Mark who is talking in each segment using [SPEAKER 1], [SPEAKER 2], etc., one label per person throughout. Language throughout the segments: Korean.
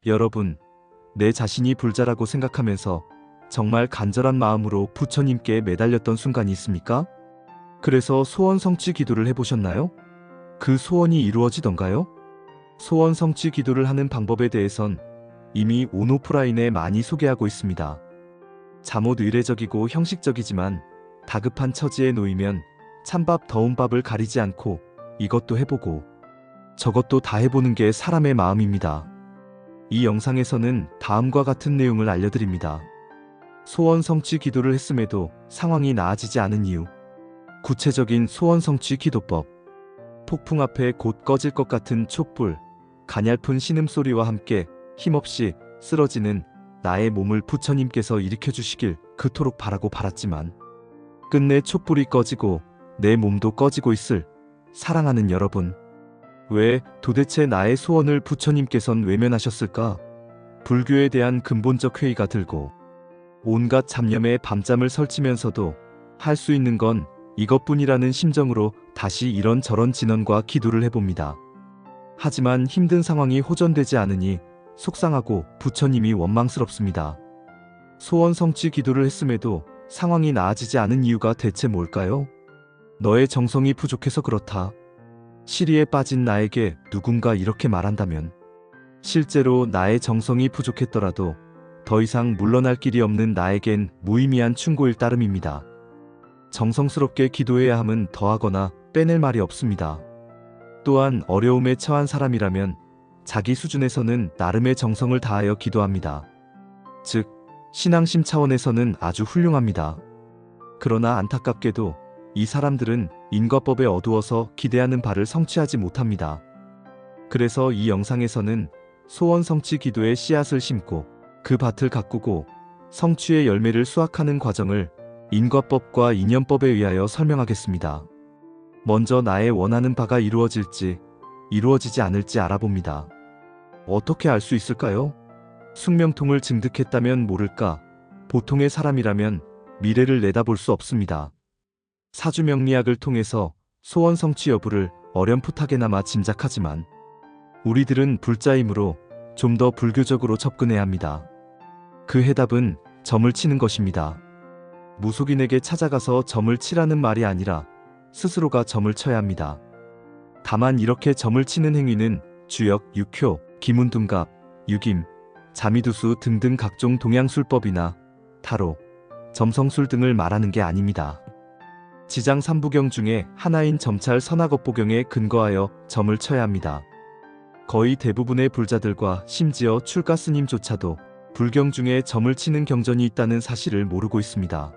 [SPEAKER 1] 여러분, 내 자신이 불자라고 생각하면서 정말 간절한 마음으로 부처님께 매달렸던 순간이 있습니까? 그래서 소원 성취 기도를 해보셨나요? 그 소원이 이루어지던가요? 소원 성취 기도를 하는 방법에 대해선 이미 온오프라인에 많이 소개하고 있습니다. 잠옷 의례적이고 형식적이지만 다급한 처지에 놓이면 찬밥 더운 밥을 가리지 않고 이것도 해보고 저것도 다 해보는 게 사람의 마음입니다. 이 영상에서는 다음과 같은 내용을 알려드립니다. 소원 성취 기도를 했음에도 상황이 나아지지 않은 이유. 구체적인 소원 성취 기도법. 폭풍 앞에 곧 꺼질 것 같은 촛불, 가냘픈 신음소리와 함께 힘없이 쓰러지는 나의 몸을 부처님께서 일으켜 주시길 그토록 바라고 바랐지만 끝내 촛불이 꺼지고 내 몸도 꺼지고 있을 사랑하는 여러분. 왜 도대체 나의 소원을 부처님께선 외면하셨을까? 불교에 대한 근본적 회의가 들고 온갖 잡념에 밤잠을 설치면서도 할 수 있는 건 이것뿐이라는 심정으로 다시 이런저런 진언과 기도를 해봅니다. 하지만 힘든 상황이 호전되지 않으니 속상하고 부처님이 원망스럽습니다. 소원 성취 기도를 했음에도 상황이 나아지지 않은 이유가 대체 뭘까요? 너의 정성이 부족해서 그렇다. 시리에 빠진 나에게 누군가 이렇게 말한다면 실제로 나의 정성이 부족했더라도 더 이상 물러날 길이 없는 나에겐 무의미한 충고일 따름입니다. 정성스럽게 기도해야 함은 더하거나 빼낼 말이 없습니다. 또한 어려움에 처한 사람이라면 자기 수준에서는 나름의 정성을 다하여 기도합니다. 즉, 신앙심 차원에서는 아주 훌륭합니다. 그러나 안타깝게도 이 사람들은 인과법에 어두워서 기대하는 바를 성취하지 못합니다. 그래서 이 영상에서는 소원 성취 기도의 씨앗을 심고 그 밭을 가꾸고 성취의 열매를 수확하는 과정을 인과법과 인연법에 의하여 설명하겠습니다. 먼저 나의 원하는 바가 이루어질지 이루어지지 않을지 알아봅니다. 어떻게 알 수 있을까요? 숙명통을 증득했다면 모를까, 보통의 사람이라면 미래를 내다볼 수 없습니다. 사주명리학을 통해서 소원 성취 여부를 어렴풋하게나마 짐작하지만 우리들은 불자이므로 좀 더 불교적으로 접근해야 합니다. 그 해답은 점을 치는 것입니다. 무속인에게 찾아가서 점을 치라는 말이 아니라 스스로가 점을 쳐야 합니다. 다만 이렇게 점을 치는 행위는 주역, 육효, 기문둔갑, 유김, 자미두수 등등 각종 동양술법이나 타로, 점성술 등을 말하는 게 아닙니다. 지장 3부경 중에 하나인 점찰 선악업보경에 근거하여 점을 쳐야 합니다. 거의 대부분의 불자들과 심지어 출가스님조차도 불경 중에 점을 치는 경전이 있다는 사실을 모르고 있습니다.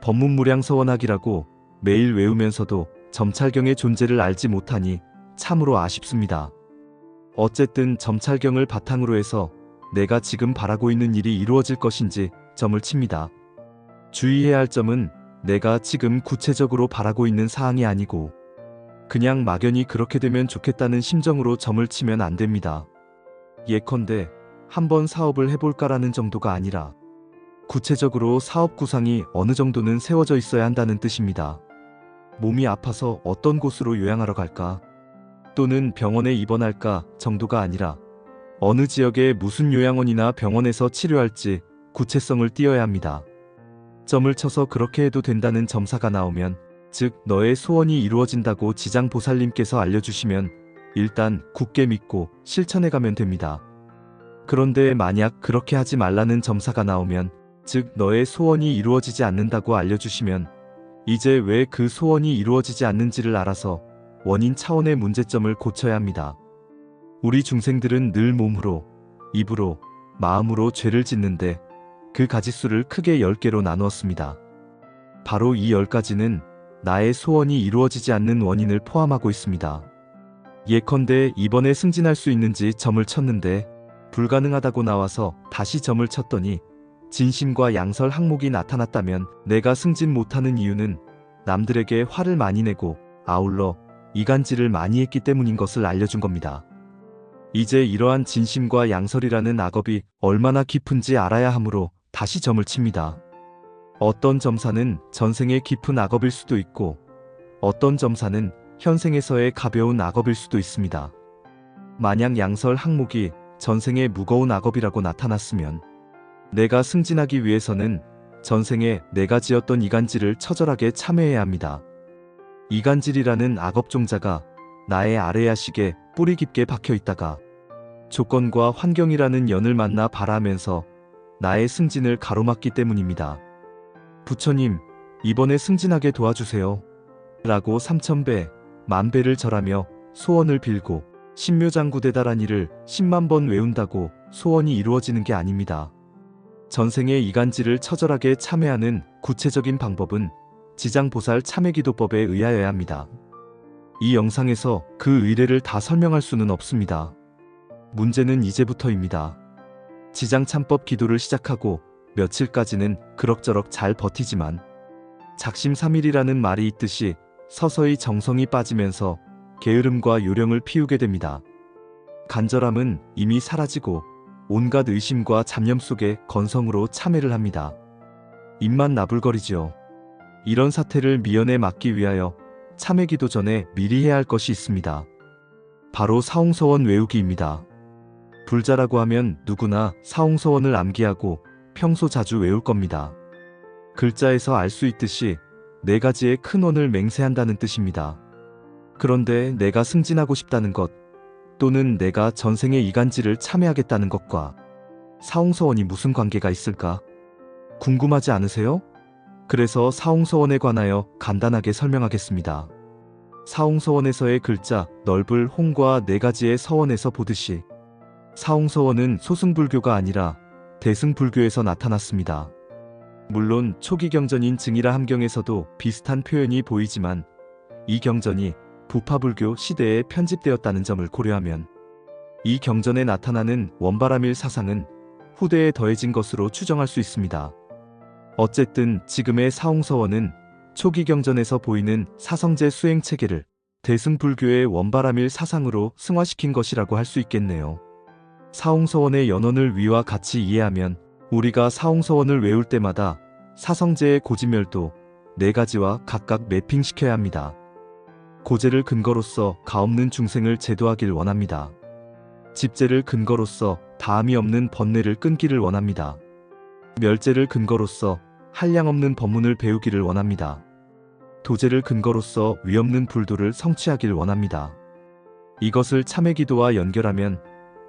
[SPEAKER 1] 법문무량서원학이라고 매일 외우면서도 점찰경의 존재를 알지 못하니 참으로 아쉽습니다. 어쨌든 점찰경을 바탕으로 해서 내가 지금 바라고 있는 일이 이루어질 것인지 점을 칩니다. 주의해야 할 점은 내가 지금 구체적으로 바라고 있는 사항이 아니고 그냥 막연히 그렇게 되면 좋겠다는 심정으로 점을 치면 안 됩니다. 예컨대 한번 사업을 해볼까라는 정도가 아니라 구체적으로 사업 구상이 어느 정도는 세워져 있어야 한다는 뜻입니다. 몸이 아파서 어떤 곳으로 요양하러 갈까? 또는 병원에 입원할까 정도가 아니라 어느 지역의 무슨 요양원이나 병원에서 치료할지 구체성을 띄어야 합니다. 점을 쳐서 그렇게 해도 된다는 점사가 나오면, 즉 너의 소원이 이루어진다고 지장보살님께서 알려주시면 일단 굳게 믿고 실천해가면 됩니다. 그런데 만약 그렇게 하지 말라는 점사가 나오면, 즉 너의 소원이 이루어지지 않는다고 알려주시면 이제 왜 그 소원이 이루어지지 않는지를 알아서 원인 차원의 문제점을 고쳐야 합니다. 우리 중생들은 늘 몸으로, 입으로, 마음으로 죄를 짓는데 그 가지수를 크게 10개로 나누었습니다. 바로 이 10가지는 나의 소원이 이루어지지 않는 원인을 포함하고 있습니다. 예컨대 이번에 승진할 수 있는지 점을 쳤는데 불가능하다고 나와서 다시 점을 쳤더니 진심과 양설 항목이 나타났다면 내가 승진 못하는 이유는 남들에게 화를 많이 내고 아울러 이간질을 많이 했기 때문인 것을 알려준 겁니다. 이제 이러한 진심과 양설이라는 악업이 얼마나 깊은지 알아야 하므로 다시 점을 칩니다. 어떤 점사는 전생의 깊은 악업일 수도 있고 어떤 점사는 현생에서의 가벼운 악업일 수도 있습니다. 만약 양설 항목이 전생에 무거운 악업이라고 나타났으면 내가 승진하기 위해서는 전생에 내가 지었던 이간질을 처절하게 참회해야 합니다. 이간질이라는 악업종자가 나의 아래야식에 뿌리 깊게 박혀 있다가 조건과 환경이라는 연을 만나 발하면서 나의 승진을 가로막기 때문입니다. 부처님, 이번에 승진하게 도와주세요. 라고 3000배, 만배를 절하며 소원을 빌고 신묘장구대달한 일을 10만 번 외운다고 소원이 이루어지는 게 아닙니다. 전생의 이간질을 처절하게 참회하는 구체적인 방법은 지장보살 참회기도법에 의하여야 합니다. 이 영상에서 그 의례를 다 설명할 수는 없습니다. 문제는 이제부터입니다. 지장참법 기도를 시작하고 며칠까지는 그럭저럭 잘 버티지만 작심삼일이라는 말이 있듯이 서서히 정성이 빠지면서 게으름과 요령을 피우게 됩니다. 간절함은 이미 사라지고 온갖 의심과 잡념 속에 건성으로 참회를 합니다. 입만 나불거리지요. 이런 사태를 미연에 막기 위하여 참회기도 전에 미리 해야 할 것이 있습니다. 바로 사홍서원 외우기입니다. 불자라고 하면 누구나 사홍서원을 암기하고 평소 자주 외울 겁니다. 글자에서 알 수 있듯이 4가지의 큰 원을 맹세한다는 뜻입니다. 그런데 내가 승진하고 싶다는 것 또는 내가 전생의 이간질을 참회하겠다는 것과 사홍서원이 무슨 관계가 있을까? 궁금하지 않으세요? 그래서 사홍서원에 관하여 간단하게 설명하겠습니다. 사홍서원에서의 글자 넓을 홍과 4가지의 서원에서 보듯이 사홍서원은 소승불교가 아니라 대승불교에서 나타났습니다. 물론 초기 경전인 증이라 함경에서도 비슷한 표현이 보이지만 이 경전이 부파불교 시대에 편집되었다는 점을 고려하면 이 경전에 나타나는 원바라밀 사상은 후대에 더해진 것으로 추정할 수 있습니다. 어쨌든 지금의 사홍서원은 초기 경전에서 보이는 사성제 수행 체계를 대승불교의 원바라밀 사상으로 승화시킨 것이라고 할 수 있겠네요. 사홍서원의 연원을 위와 같이 이해하면 우리가 사홍서원을 외울 때마다 사성제의 고지멸도 4가지와 각각 매핑시켜야 합니다. 고제를 근거로서 가없는 중생을 제도하길 원합니다. 집제를 근거로서 다함이 없는 번뇌를 끊기를 원합니다. 멸제를 근거로서 한량없는 법문을 배우기를 원합니다. 도제를 근거로서 위없는 불도를 성취하길 원합니다. 이것을 참회기도와 연결하면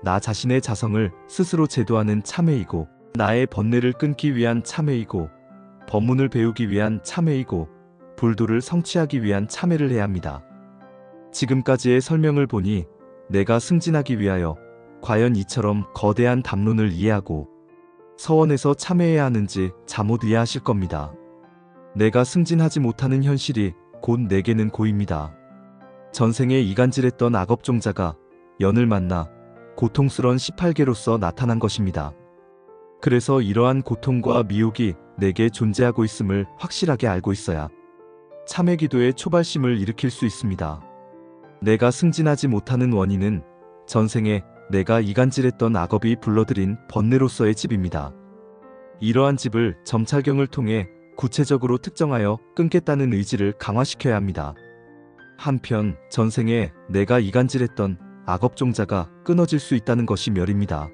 [SPEAKER 1] 나 자신의 자성을 스스로 제도하는 참회이고 나의 번뇌를 끊기 위한 참회이고 법문을 배우기 위한 참회이고 불도를 성취하기 위한 참회를 해야 합니다. 지금까지의 설명을 보니 내가 승진하기 위하여 과연 이처럼 거대한 담론을 이해하고 서원에서 참회해야 하는지 잠못 이해하실 겁니다. 내가 승진하지 못하는 현실이 곧 내게는 고입니다. 전생에 이간질했던 악업종자가 연을 만나 고통스런 18개로서 나타난 것입니다. 그래서 이러한 고통과 미혹이 내게 존재하고 있음을 확실하게 알고 있어야 참회기도의 초발심을 일으킬 수 있습니다. 내가 승진하지 못하는 원인은 전생에 내가 이간질했던 악업이 불러들인 번뇌로서의 집입니다. 이러한 집을 점찰경을 통해 구체적으로 특정하여 끊겠다는 의지를 강화시켜야 합니다. 한편 전생에 내가 이간질했던 악업종자가 끊어질 수 있다는 것이 멸입니다.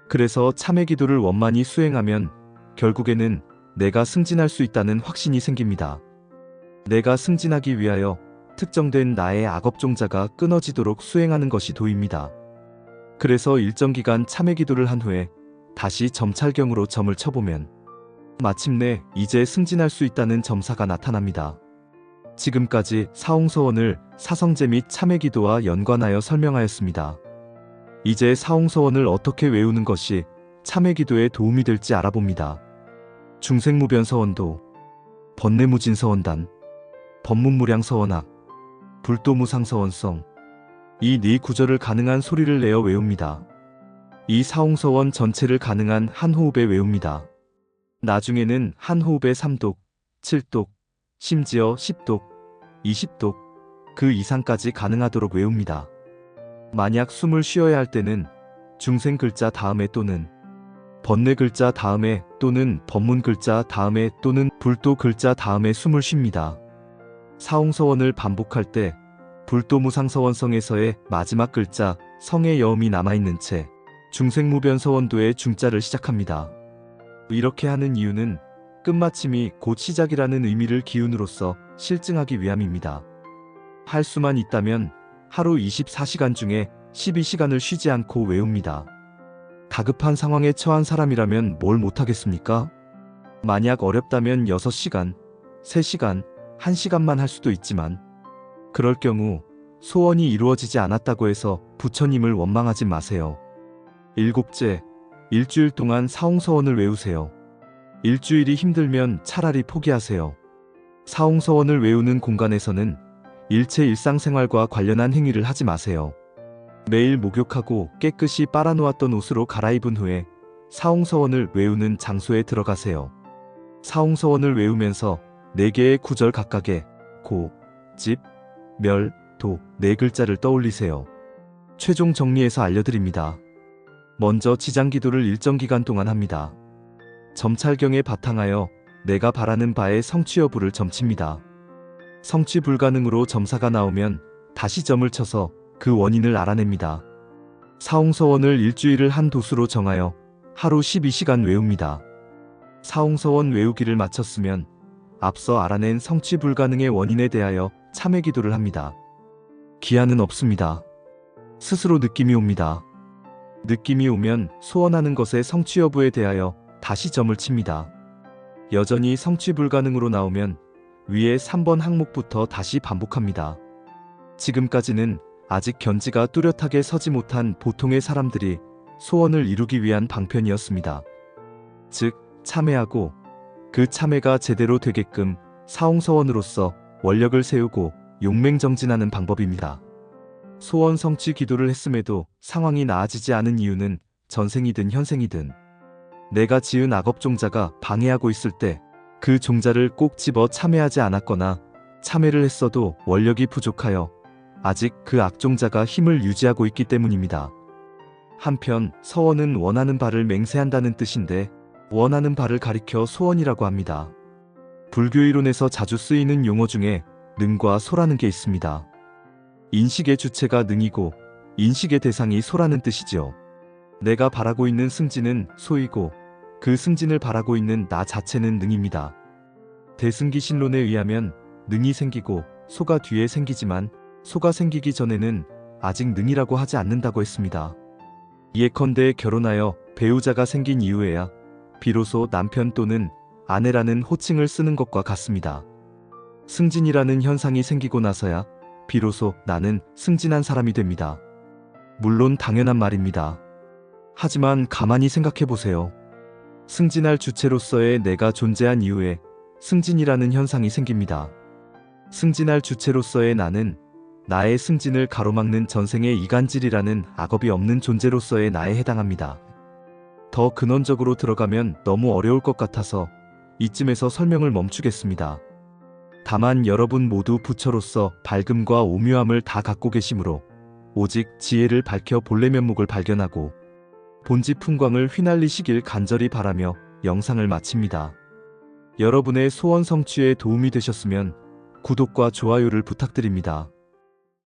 [SPEAKER 1] 그래서 참회기도를 원만히 수행하면 결국에는 내가 승진할 수 있다는 확신이 생깁니다. 내가 승진하기 위하여 특정된 나의 악업종자가 끊어지도록 수행하는 것이 도입니다. 그래서 일정 기간 참회기도를 한 후에 다시 점찰경으로 점을 쳐보면 마침내 이제 승진할 수 있다는 점사가 나타납니다. 지금까지 사홍서원을 사성제 및 참회기도와 연관하여 설명하였습니다. 이제 사홍서원을 어떻게 외우는 것이 참회기도에 도움이 될지 알아봅니다. 중생무변서원도, 번뇌무진서원단, 법문무량서원학, 불도무상서원성 이 4구절을 가능한 소리를 내어 외웁니다. 이 사홍서원 전체를 가능한 한 호흡에 외웁니다. 나중에는 한 호흡에 3독, 7독, 심지어 10독, 20독, 그 이상까지 가능하도록 외웁니다. 만약 숨을 쉬어야 할 때는 중생 글자 다음에 또는 번뇌 글자 다음에 또는 법문 글자 다음에 또는 불도 글자 다음에 숨을 쉽니다. 사홍서원을 반복할 때 불도무상서원성에서의 마지막 글자 성의 여음이 남아있는 채 중생무변서원도의 중자를 시작합니다. 이렇게 하는 이유는 끝마침이 곧 시작이라는 의미를 기운으로써 실증하기 위함입니다. 할 수만 있다면 하루 24시간 중에 12시간을 쉬지 않고 외웁니다. 다급한 상황에 처한 사람이라면 뭘 못하겠습니까? 만약 어렵다면 6시간, 3시간, 1시간만 할 수도 있지만 그럴 경우 소원이 이루어지지 않았다고 해서 부처님을 원망하지 마세요. 일곱째, 일주일 동안 사홍서원을 외우세요. 일주일이 힘들면 차라리 포기하세요. 사홍서원을 외우는 공간에서는 일체 일상생활과 관련한 행위를 하지 마세요. 매일 목욕하고 깨끗이 빨아놓았던 옷으로 갈아입은 후에 사홍서원을 외우는 장소에 들어가세요. 사홍서원을 외우면서 4개의 구절 각각의 고, 집, 멸, 도 4글자를 떠올리세요. 최종 정리해서 알려드립니다. 먼저 지장기도를 일정 기간 동안 합니다. 점찰경에 바탕하여 내가 바라는 바의 성취 여부를 점칩니다. 성취 불가능으로 점사가 나오면 다시 점을 쳐서 그 원인을 알아냅니다. 사홍서원을 일주일을 한 도수로 정하여 하루 12시간 외웁니다. 사홍서원 외우기를 마쳤으면 앞서 알아낸 성취 불가능의 원인에 대하여 참회 기도를 합니다. 기한은 없습니다. 스스로 느낌이 옵니다. 느낌이 오면 소원하는 것의 성취 여부에 대하여 다시 점을 칩니다. 여전히 성취 불가능으로 나오면 위에 3번 항목부터 다시 반복합니다. 지금까지는 아직 견지가 뚜렷하게 서지 못한 보통의 사람들이 소원을 이루기 위한 방편이었습니다. 즉, 참회하고 그 참회가 제대로 되게끔 사홍서원으로서 원력을 세우고 용맹정진하는 방법입니다. 소원 성취 기도를 했음에도 상황이 나아지지 않은 이유는 전생이든 현생이든 내가 지은 악업종자가 방해하고 있을 때 그 종자를 꼭 집어 참회하지 않았거나 참회를 했어도 원력이 부족하여 아직 그 악종자가 힘을 유지하고 있기 때문입니다. 한편 서원은 원하는 바를 맹세한다는 뜻인데 원하는 바를 가리켜 소원이라고 합니다. 불교 이론에서 자주 쓰이는 용어 중에 능과 소라는 게 있습니다. 인식의 주체가 능이고 인식의 대상이 소라는 뜻이지요. 내가 바라고 있는 승진은 소이고 그 승진을 바라고 있는 나 자체는 능입니다. 대승기신론에 의하면 능이 생기고 소가 뒤에 생기지만 소가 생기기 전에는 아직 능이라고 하지 않는다고 했습니다. 예컨대 결혼하여 배우자가 생긴 이후에야 비로소 남편 또는 아내라는 호칭을 쓰는 것과 같습니다. 승진이라는 현상이 생기고 나서야 비로소 나는 승진한 사람이 됩니다. 물론 당연한 말입니다. 하지만 가만히 생각해보세요. 승진할 주체로서의 내가 존재한 이후에 승진이라는 현상이 생깁니다. 승진할 주체로서의 나는 나의 승진을 가로막는 전생의 이간질이라는 악업이 없는 존재로서의 나에 해당합니다. 더 근원적으로 들어가면 너무 어려울 것 같아서 이쯤에서 설명을 멈추겠습니다. 다만 여러분 모두 부처로서 밝음과 오묘함을 다 갖고 계시므로 오직 지혜를 밝혀 본래 면목을 발견하고 본지 풍광을 휘날리시길 간절히 바라며 영상을 마칩니다. 여러분의 소원 성취에 도움이 되셨으면 구독과 좋아요를 부탁드립니다.